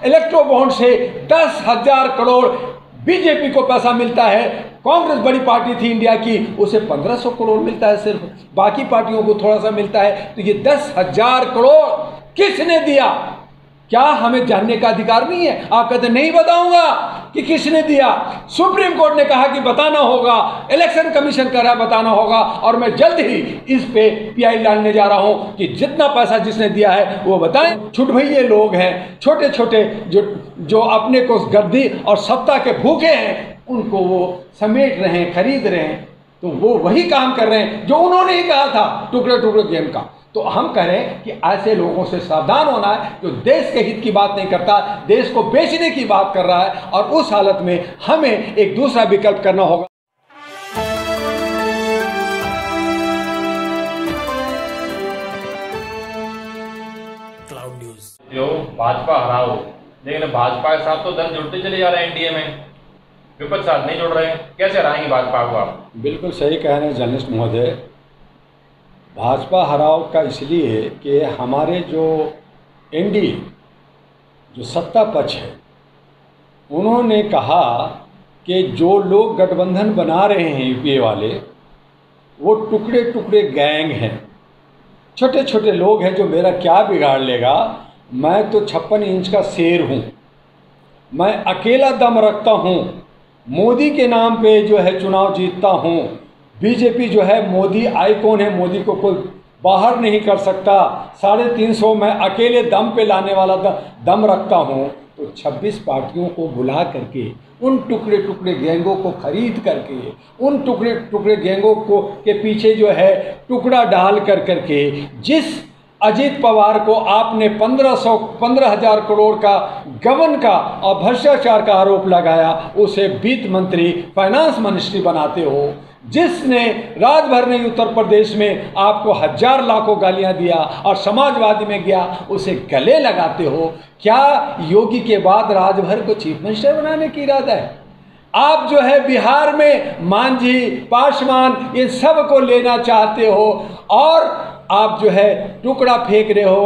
Electro bond से 10,000 crore BJP को पैसा मिलता है। कांग्रेस बड़ी पार्टी थी इंडिया की, उसे 1500 करोड़ मिलता है सिर्फ, बाकी पार्टियों को थोड़ा सा मिलता है। तो ये 10,000 करोड़ किसने दिया? क्या हमें जानने का अधिकार नहीं है? आप कहते नहीं बताऊंगा कि किसने दिया। सुप्रीम कोर्ट ने कहा कि बताना होगा, इलेक्शन कमीशन कह रहा है बताना होगा, और मैं जल्द ही इस पे पीआई डालने जा रहा हूं कि जितना पैसा जिसने दिया है वो बताएं। छुटभइये लोग हैं, छोटे छोटे जो अपने को गद्दी और सत्ता के भूखे हैं, उनको वो समेट रहे हैं, खरीद रहे हैं। तो वो वही काम कर रहे हैं जो उन्होंने ही कहा था, टुकड़े टुकड़े गेम का। तो हम कह रहे हैं कि ऐसे लोगों से सावधान होना है जो देश के हित की बात नहीं करता, देश को बेचने की बात कर रहा है, और उस हालत में हमें एक दूसरा विकल्प करना होगा। Cloud news. जो भाजपा हराओ, लेकिन भाजपा के साथ तो दल जुड़ते चले जा रहे हैं एनडीए में, विपक्ष साथ नहीं जुड़ रहे हैं, कैसे हराएंगे भाजपा को आप? बिल्कुल सही कह रहे हैं जर्नलिस्ट महोदय। भाजपा हराव का इसलिए कि हमारे जो एनडीए जो सत्ता पक्ष है, उन्होंने कहा कि जो लोग गठबंधन बना रहे हैं यूपीए वाले, वो टुकड़े टुकड़े गैंग हैं, छोटे छोटे लोग हैं जो मेरा क्या बिगाड़ लेगा। मैं तो 56 इंच का शेर हूँ, मैं अकेला दम रखता हूँ, मोदी के नाम पे जो है चुनाव जीतता हूँ। बीजेपी जो है मोदी आइकॉन है, मोदी को कोई बाहर नहीं कर सकता। 350 मैं अकेले दम पे लाने वाला दम रखता हूँ। तो 26 पार्टियों को बुला करके, उन टुकड़े टुकड़े गैंगों को खरीद करके, उन टुकड़े टुकड़े गैंगों को के पीछे जो है टुकड़ा डाल कर करके, जिस अजीत पवार को आपने 15,000 करोड़ का गबन का और भ्रष्टाचार का आरोप लगाया, उसे वित्त मंत्री, फाइनेंस मिनिस्ट्री बनाते हो। जिसने राजभर ने उत्तर प्रदेश में आपको 1000 लाखों गालियां दिया और समाजवादी में गया, उसे गले लगाते हो। क्या योगी के बाद राजभर को चीफ मिनिस्टर बनाने की इरादा है? आप जो है बिहार में मांझी, पासवान, ये सब को लेना चाहते हो, और आप जो है टुकड़ा फेंक रहे हो।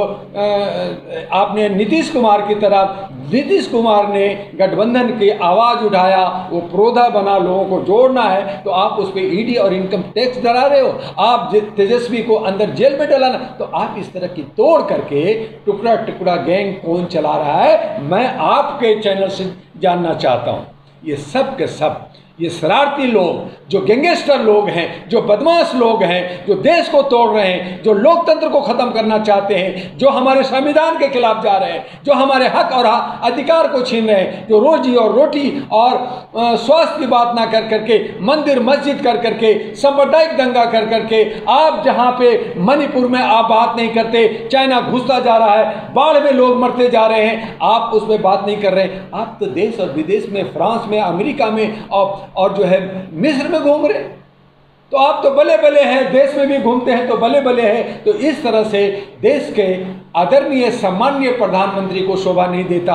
आपने नीतीश कुमार की तरफ, नीतीश कुमार ने गठबंधन की आवाज़ उठाया, वो प्रोधा बना, लोगों को जोड़ना है, तो आप उस पर ईडी और इनकम टैक्स डरा रहे हो। आप तेजस्वी को अंदर जेल में डलाना, तो आप इस तरह की तोड़ करके टुकड़ा टुकड़ा गैंग कौन चला रहा है, मैं आपके चैनल से जानना चाहता हूँ। ये सब के सब ये शरारती लोग, जो गैंगस्टर लोग हैं, जो बदमाश लोग हैं, जो देश को तोड़ रहे हैं, जो लोकतंत्र को ख़त्म करना चाहते हैं, जो हमारे संविधान के खिलाफ जा रहे हैं, जो हमारे हक और अधिकार को छीन रहे हैं, जो रोजी और रोटी और स्वास्थ्य की बात ना कर करके, मंदिर मस्जिद कर करके, सांप्रदायिक दंगा कर करके, आप जहाँ पे मणिपुर में आप बात नहीं करते, चाइना घुसता जा रहा है, बाढ़ में लोग मरते जा रहे हैं, आप उस पर बात नहीं कर रहे। आप तो देश और विदेश में, फ्रांस में, अमेरिका में और जो है मिस्र में घूम रहे। तो आप तो बले बले हैं, देश में भी घूमते हैं तो बले बले हैं। तो इस तरह से देश के आदरणीय सम्माननीय प्रधानमंत्री को शोभा नहीं देता।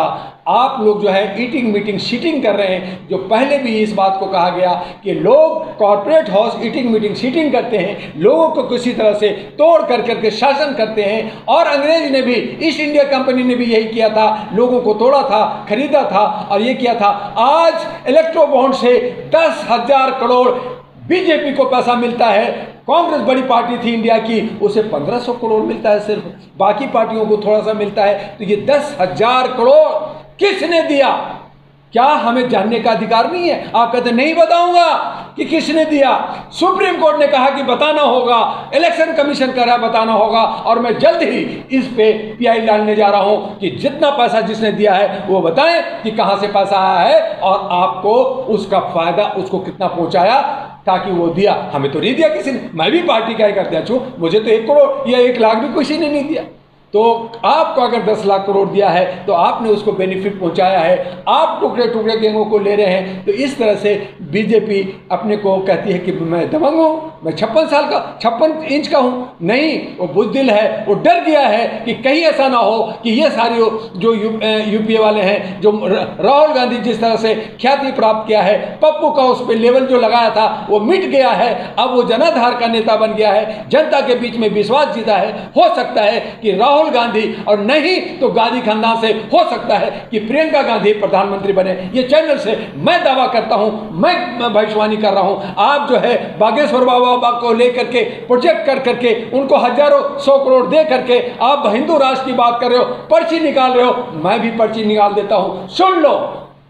आप लोग जो है ईटिंग मीटिंग सीटिंग कर रहे हैं, जो पहले भी इस बात को कहा गया कि लोग corporate house eating meeting sitting करते हैं, लोगों को किसी तरह से तोड़ कर करके शासन करते हैं। और अंग्रेज ने भी, ईस्ट इंडिया कंपनी ने भी यही किया था, लोगों को तोड़ा था, खरीदा था और ये किया था। आज इलेक्ट्रो बॉन्ड से 10,000 करोड़ बीजेपी को पैसा मिलता है। कांग्रेस बड़ी पार्टी थी इंडिया की, उसे 1500 करोड़ मिलता है सिर्फ, बाकी पार्टियों को थोड़ा सा मिलता है। तो ये 10,000 करोड़ किसने दिया? क्या हमें जानने का अधिकार नहीं है? आप कहते नहीं बताऊंगा कि किसने दिया। सुप्रीम कोर्ट ने कहा कि बताना होगा, इलेक्शन कमीशन कह रहा है बताना होगा, और मैं जल्द ही इस पे पीआई डालने जा रहा हूं कि जितना पैसा जिसने दिया है वो बताएं कि कहां से पैसा आया है और आपको उसका फायदा उसको कितना पहुंचाया, ताकि वो दिया। हमें तो नहीं दिया किसी ने, मैं भी पार्टी का एक अध्यक्ष हूं, मुझे तो 1 करोड़ या 1 लाख भी किसी ने नहीं दिया। तो आपको अगर 10 लाख करोड़ दिया है तो आपने उसको बेनिफिट पहुंचाया है, आप टुकड़े टुकड़े गैंगों को ले रहे हैं। तो इस तरह से बीजेपी अपने को कहती है कि मैं दबंग हूँ। मैं 56 इंच का हूँ? नहीं, वो बुज़दिल है, वो डर गया है कि कहीं ऐसा ना हो कि ये सारे जो यूपीए वाले हैं, जो राहुल गांधी जिस तरह से ख्याति प्राप्त किया है, पप्पू का उस पर लेवल जो लगाया था वो मिट गया है, अब वो जनाधार का नेता बन गया है, जनता के बीच में विश्वास जीता है। हो सकता है कि राहुल गांधी, और नहीं तो गांधी खानदान से हो सकता है कि प्रियंका गांधी प्रधानमंत्री बने। ये चैनल से मैं दावा करता हूं, मैं भविष्यवाणी कर रहा हूं। आप जो है बागेश्वर बाबा को लेकर के प्रोजेक्ट कर करके उनको हजारों 100 करोड़ दे करके आप हिंदू राष्ट्र की बात कर रहे हो, पर्ची निकाल रहे हो, मैं भी पर्ची निकाल देता हूं। सुन लो,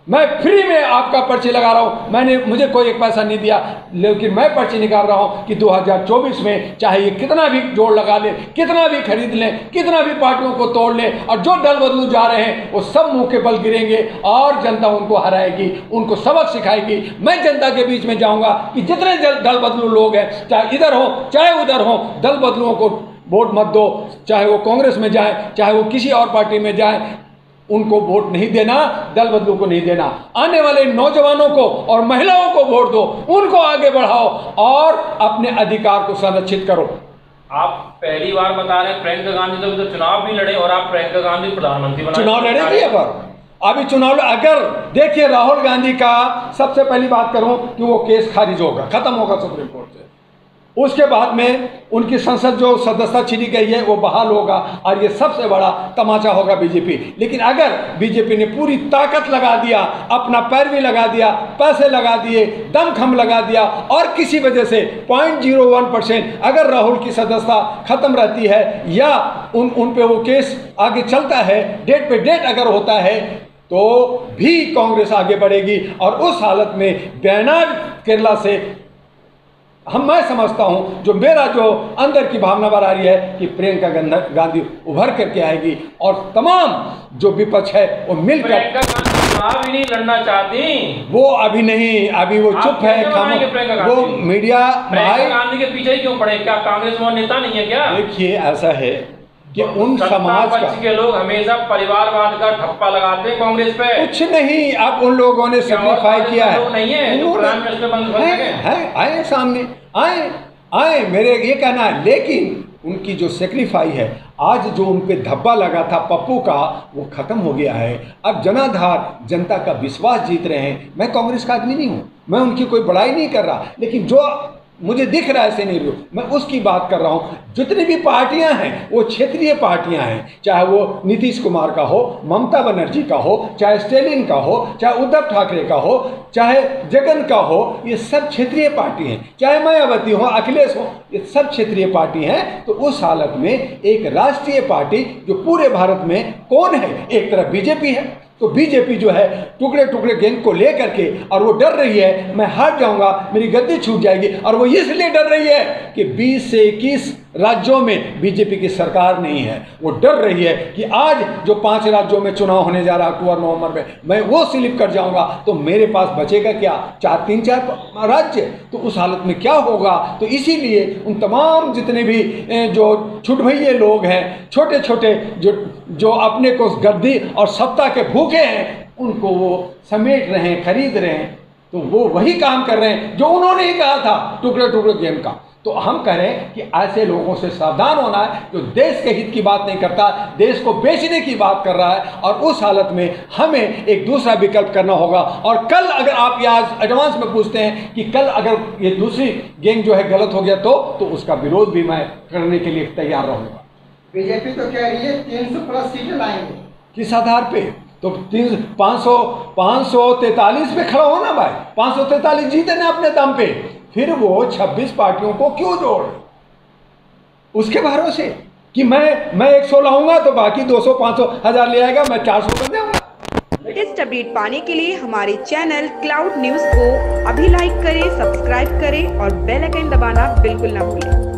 मैं फ्री में आपका पर्ची लगा रहा हूं, मुझे कोई एक पैसा नहीं दिया, लेकिन मैं पर्ची निकाल रहा हूं कि 2024 में चाहे ये कितना भी जोड़ लगा ले, कितना भी खरीद लें, कितना भी पार्टियों को तोड़ लें, और जो दल बदलू जा रहे हैं वो सब मुंह के बल गिरेंगे और जनता उनको हराएगी, उनको सबक सिखाएगी। मैं जनता के बीच में जाऊंगा कि जितने दल बदलू लोग हैं, चाहे इधर हो चाहे उधर हो, दल बदलुओं को वोट मत दो, चाहे वो कांग्रेस में जाए, चाहे वो किसी और पार्टी में जाए, उनको वोट नहीं देना, दल बदलू को नहीं देना। आने वाले नौजवानों को और महिलाओं को वोट दो, उनको आगे बढ़ाओ और अपने अधिकार को संरक्षित करो। आप पहली बार बता रहे हैं प्रियंका गांधी तो चुनाव भी लड़े और आप प्रियंका गांधी प्रधानमंत्री बना, चुनाव लड़ेगी अभी चुनाव। अगर देखिए राहुल गांधी का सबसे पहली बात करूं कि वो केस खारिज होगा, खत्म होगा सुप्रीम कोर्ट से, उसके बाद में उनकी संसद जो सदस्यता छीनी गई है वो बहाल होगा, और ये सबसे बड़ा तमाचा होगा बीजेपी। लेकिन अगर बीजेपी ने पूरी ताकत लगा दिया, अपना पैरवी लगा दिया, पैसे लगा दिए, दमखम लगा दिया, और किसी वजह से 0.01% अगर राहुल की सदस्यता खत्म रहती है या उन पे वो केस आगे चलता है, डेट पे डेट अगर होता है, तो भी कांग्रेस आगे बढ़ेगी। और उस हालत में वायनाड केरला से मैं समझता हूं, जो मेरा जो अंदर की भावना बना रही है कि प्रियंका गांधी उभर करके आएगी और तमाम जो विपक्ष है वो मिलकर। प्रियंका गांधी चुनाव ही नहीं लड़ना चाहती, वो अभी नहीं, अभी वो चुप है, वो मीडिया। प्रियंका गांधी के पीछे ही क्यों पड़े? क्या कांग्रेस में नेता नहीं है क्या? देखिए ऐसा है कि उन समाज के लोग हमेशा परिवारवाद का ठप्पा लगाते हैं कांग्रेस पे। कुछ नहीं, अब उन लोगों ने सेक्रीफाई किया है, नहीं है जो प्राइम मिनिस्टर बन सके, आए सामने, आए मेरे ये कहना है। लेकिन उनकी जो सेक्रीफाई है, आज जो उन पे धब्बा लगा था पप्पू का, वो खत्म हो गया है। अब जनाधार जनता का विश्वास जीत रहे हैं। मैं कांग्रेस का आदमी नहीं हूँ, मैं उनकी कोई बड़ाई नहीं कर रहा, लेकिन जो मुझे दिख रहा है सिनेरियो, मैं उसकी बात कर रहा हूँ। जितनी भी पार्टियां हैं वो क्षेत्रीय पार्टियां हैं, चाहे वो नीतीश कुमार का हो, ममता बनर्जी का हो, चाहे स्टेलिन का हो, चाहे उद्धव ठाकरे का हो, चाहे जगन का हो, ये सब क्षेत्रीय पार्टी हैं। चाहे मायावती हो, अखिलेश हो, ये सब क्षेत्रीय पार्टी हैं। तो उस हालत में एक राष्ट्रीय पार्टी जो पूरे भारत में कौन है? एक तरफ बीजेपी है, तो बीजेपी जो है टुकड़े टुकड़े गैंग को लेकर के, और वो डर रही है मैं हार जाऊंगा, मेरी गद्दी छूट जाएगी, और वो इसलिए डर रही है कि 20 से 21 राज्यों में बीजेपी की सरकार नहीं है। वो डर रही है कि आज जो 5 राज्यों में चुनाव होने जा रहा है अक्टूबर नवंबर में, मैं वो स्लिप कर जाऊंगा तो मेरे पास बचेगा क्या? 3-4 राज्य। तो उस हालत में क्या होगा? तो इसीलिए उन तमाम जितने भी जो छुटभैये लोग हैं, छोटे छोटे जो अपने को गद्दी और सत्ता के भूखे हैं, उनको वो समेट रहे हैं, खरीद रहे हैं। तो वो वही काम कर रहे हैं जो उन्होंने ही कहा था, टुकड़े टुकड़े गेम का। तो हम कह रहे हैं कि ऐसे लोगों से सावधान होना है जो देश के हित की बात नहीं करता, देश को बेचने की बात कर रहा है। और उस हालत में हमें एक दूसरा विकल्प करना होगा। और कल अगर आप आज एडवांस में पूछते हैं कि कल अगर ये दूसरी गैंग जो है गलत हो गया तो उसका विरोध भी मैं करने के लिए तैयार रहूँगा। बीजेपी तो कह रही है 300+ सीटें लाएंगे। किस आधार पे? तो 543 पे खड़ा हो ना भाई, 543 जीते ना अपने दम पे, फिर वो 26 पार्टियों को क्यों जोड़? उसके भरोसे कि मैं 100 लाऊंगा तो बाकी 200, 500, 1000 ले आएगा, मैं 400 कर जाऊंगा। लेटेस्ट अपडेट पाने के लिए हमारे चैनल क्लाउड न्यूज को अभी लाइक करें, सब्सक्राइब करें और बेल आइकन दबाना बिल्कुल ना भूलें।